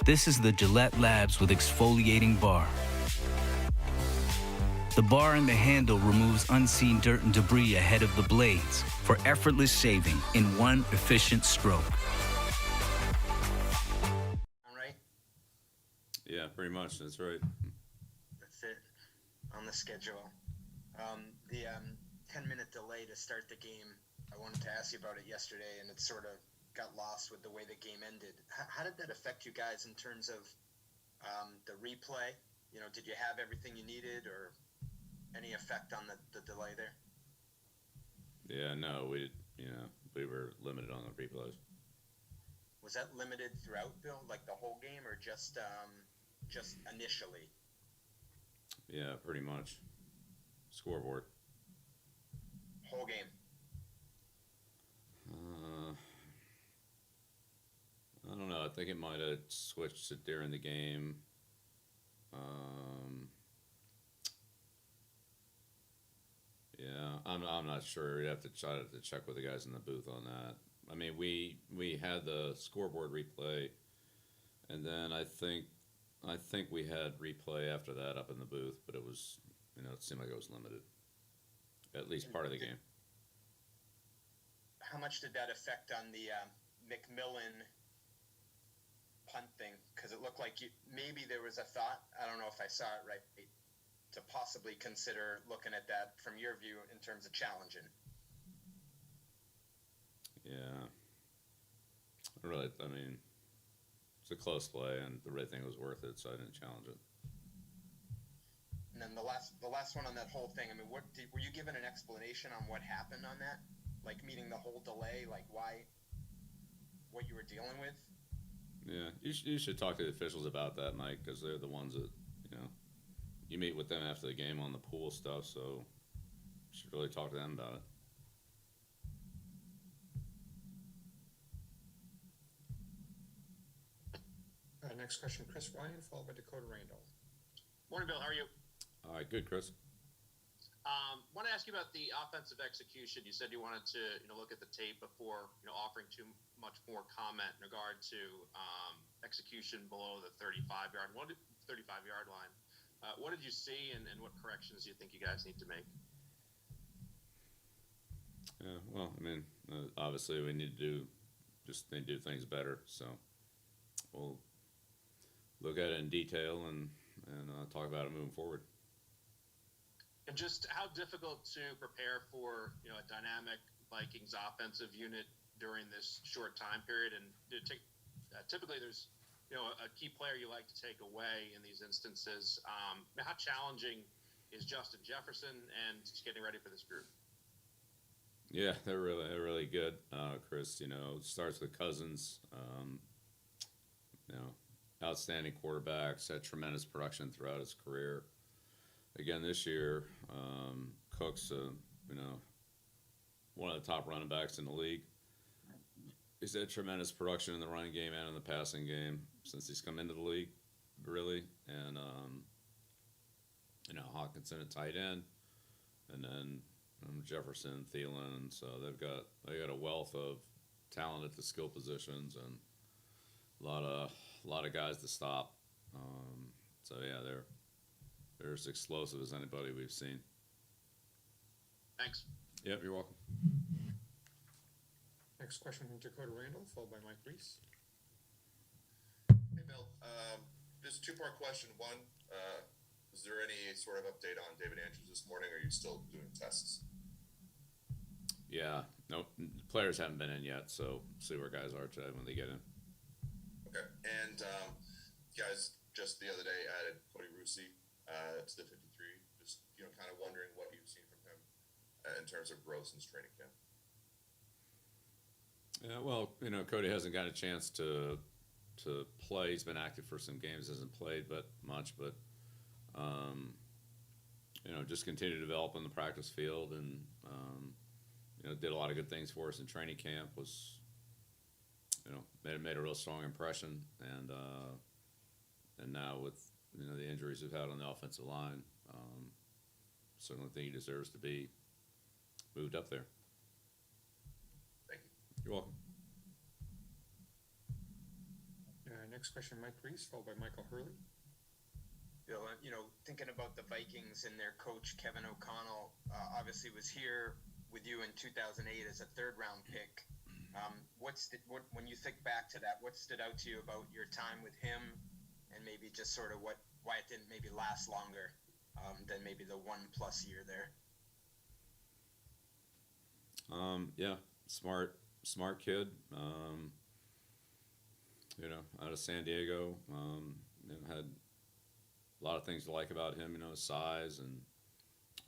This is the Gillette Labs with exfoliating bar. The bar and the handle removes unseen dirt and debris ahead of the blades for effortless shaving in one efficient stroke. All right. Yeah, pretty much. That's right. That's it on the schedule. The 10-minute delay to start the game, I wanted to ask you about it yesterday, and it sort of got lost with the way the game ended. How did that affect you guys in terms of the replay? You know, did you have everything you needed, or any effect on the delay there? Yeah, no, we were limited on the replays. Was that limited throughout, Bill, like the whole game, or just initially? Yeah, pretty much. Scoreboard. Whole game. I don't know. I think it might have switched it during the game. Yeah, I'm not sure. You have to try to check with the guys in the booth on that. I mean, we had the scoreboard replay, and then I think we had replay after that up in the booth, but it was, it seemed like it was limited, at least part of the game. How much did that affect on the McMillan punt thing? Because it looked like maybe there was a thought, I don't know if I saw it right, to possibly consider looking at that from your view in terms of challenging. Yeah. I mean, it's a close play, and the red thing was worth it, so I didn't challenge it. And then the last one on that whole thing, I mean, were you given an explanation on what happened on that? Like, meaning the whole delay, like what you were dealing with? Yeah, you should talk to the officials about that, Mike, because they're the ones that, you meet with them after the game on the pool stuff, so you should really talk to them about it. Next question, Chris Ryan, followed by Dakota Randall. Morning, Bill. How are you? All right, good, Chris. Want to ask you about the offensive execution. You said you wanted to, look at the tape before, offering too much more comment in regard to execution below the 35-yard line. What did you see, and what corrections do you think you guys need to make? Yeah, well, I mean, obviously we need to do things better. So we'll look at it in detail and talk about it moving forward. And just how difficult to prepare for, a dynamic Vikings offensive unit during this short time period. And typically there's, a key player you like to take away in these instances. How challenging is Justin Jefferson and just getting ready for this group? Yeah, they're really good, Chris. It starts with Cousins. Outstanding quarterbacks, had tremendous production throughout his career. Again, this year, Cook's, one of the top running backs in the league. He's had tremendous production in the running game and in the passing game since he's come into the league, really. And, Hawkinson at tight end, and then Jefferson, Thielen. So they got a wealth of talent at the skill positions and a lot of guys to stop. So yeah, they're as explosive as anybody we've seen. Thanks. Yep, you're welcome. Next question from Dakota Randall, followed by Mike Reese. Hey, Bill. Just a two-part question. One, is there any sort of update on David Andrews this morning? Or are you still doing tests? Yeah, no, players haven't been in yet, so see where guys are today when they get in. Okay. And guys just the other day added Cody Rusey to the 53. Just, kind of wondering what you've seen from him in terms of growth since training camp. Yeah, well, Cody hasn't got a chance to play. He's been active for some games, hasn't played much, but just continue to develop in the practice field, and did a lot of good things for us in training camp. Was made a real strong impression, and now with the injuries we've had on the offensive line, certainly think he deserves to be moved up there. Thank you. You're welcome. Next question, Mike Reese, followed by Michael Hurley. Bill, thinking about the Vikings and their coach, Kevin O'Connell, obviously was here with you in 2008 as a third-round pick. When you think back to that, what stood out to you about your time with him, and maybe just sort of why it didn't maybe last longer than maybe the 1+ year there? Yeah, smart kid. Out of San Diego, had a lot of things to like about him. His size and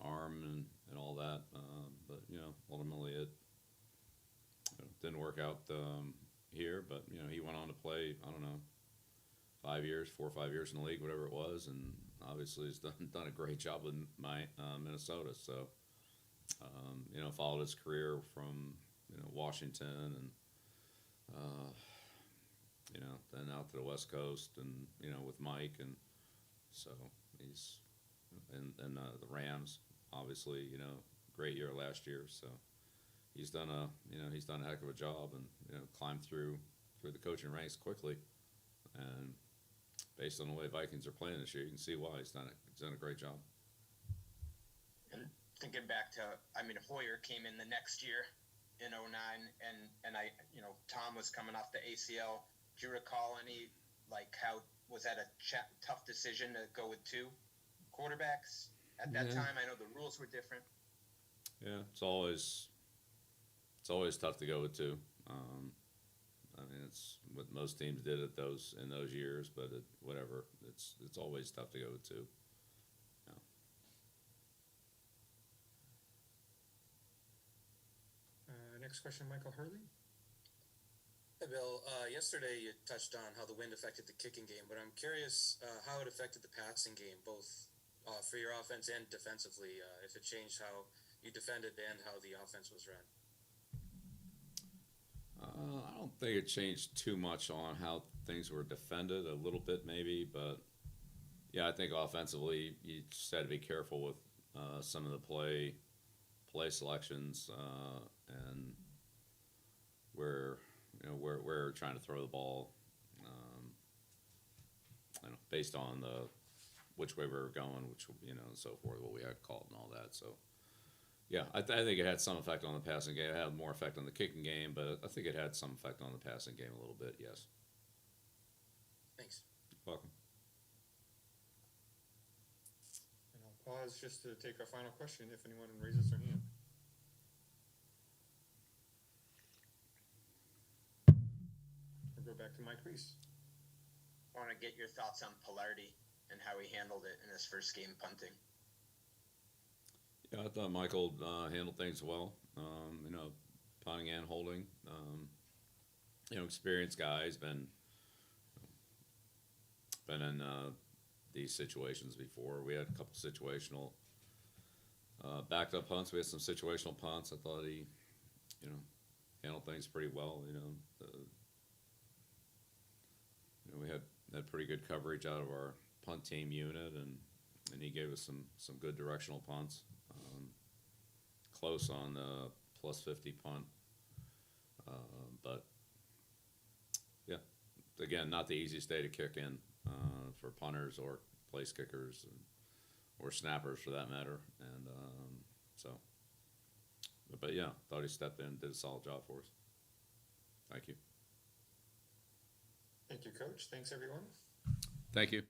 arm and all that. But ultimately it didn't work out here. But he went on to play, I don't know, 4 or 5 years in the league, whatever it was, and obviously he's done a great job with Minnesota. So followed his career from Washington and then out to the West Coast and with Mike, and so he's and the Rams, obviously, great year last year. So he's done a heck of a job, and climbed through the coaching ranks quickly. And based on the way Vikings are playing this year, you can see why he's done a great job. And thinking back to, Hoyer came in the next year in 2009, and Tom was coming off the ACL. Do you recall any, how was that a tough decision to go with 2 quarterbacks at that time? I know the rules were different. Yeah, it's always tough to go with 2. It's what most teams did in those years, but whatever. It's always tough to go with 2. Yeah. Next question, Michael Hurley. Hey, Bill. Yesterday you touched on how the wind affected the kicking game, but I'm curious how it affected the passing game, both for your offense and defensively, if it changed how you defended and how the offense was run. I don't think it changed too much on how things were defended, a little bit maybe, but yeah, I think offensively you just had to be careful with some of the play selections and where we're trying to throw the ball, based on which way we were going, and so forth, what we had called and all that. So yeah, I think it had some effect on the passing game. It had more effect on the kicking game, but I think it had some effect on the passing game a little bit. Yes. Thanks. You're welcome. And I'll pause just to take our final question if anyone raises their hand. We'll go back to Mike Reese. I want to get your thoughts on Pilardi and how he handled it in his first game punting. Yeah, I thought Michael handled things well. Punting and holding. Experienced guy. He's been in these situations before. We had a couple situational backed up punts. We had some situational punts. I thought he, handled things pretty well. We had pretty good coverage out of our punt team unit, and he gave us some good directional punts. Close on the +50 punt, but yeah, again, not the easiest day to kick in for punters or place kickers or snappers for that matter. And but yeah, thought he stepped in and did a solid job for us. Thank you. Thank you, Coach. Thanks, everyone. Thank you.